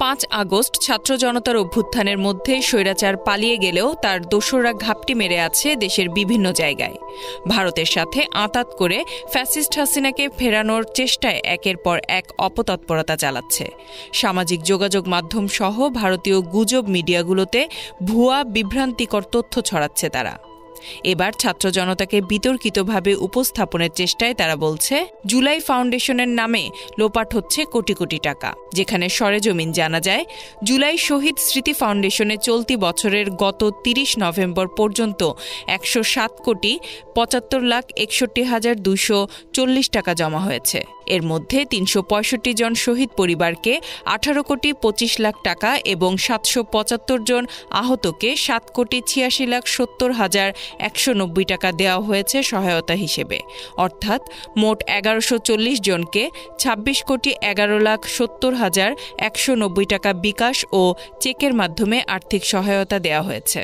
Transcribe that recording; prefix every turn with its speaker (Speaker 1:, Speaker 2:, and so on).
Speaker 1: 5 August ছাত্র জনতার অভ্যুত্থানের মধ্যে স্বৈরাচার পালিয়ে গেলেও তার দোসররা ঘাপটি মেরে আছে দেশের বিভিন্ন জায়গায়। ভারতের সাথে আঁতাত করে ফ্যাসিস্ট হাসিনাকে ফেরানোর চেষ্টায় একের পর এক অপতৎপরতা চালাচ্ছে। সামাজিক যোগাযোগ মাধ্যম সহ ভারতীয় গুজব মিডিয়াগুলোতে ভুয়া বিভ্রান্তিকর তথ্য ছড়াচ্ছে তারা। এবার ছাত্র জনতাকে বিতর্কিতভাবে উপস্থাপনের চেষ্টায় তারা বলছে জুলাই ফাউন্ডেশনের নামে লোপাট হচ্ছে কোটি কোটি টাকা, যেখানে সরেজমিন জানা যায় জুলাই শহীদ স্মৃতি ফাউন্ডেশনে চলতি বছরের গত 30 নভেম্বর পর্যন্ত 107,75,61,240 টাকা জমা হয়েছে। এর মধ্যে 365 জন শহীদ পরিবারকে 18,25,00,000 টাকা এবং 775 জন আহতকে 7,86,70,190 টাকা দেওয়া হয়েছে সহায়তা হিসেবে। অর্থাৎ মোট 1140 জনকে 26,11,70,190 টাকা বিকাশ ও চেকের মাধ্যমে আর্থিক সহায়তা দেওয়া হয়েছে।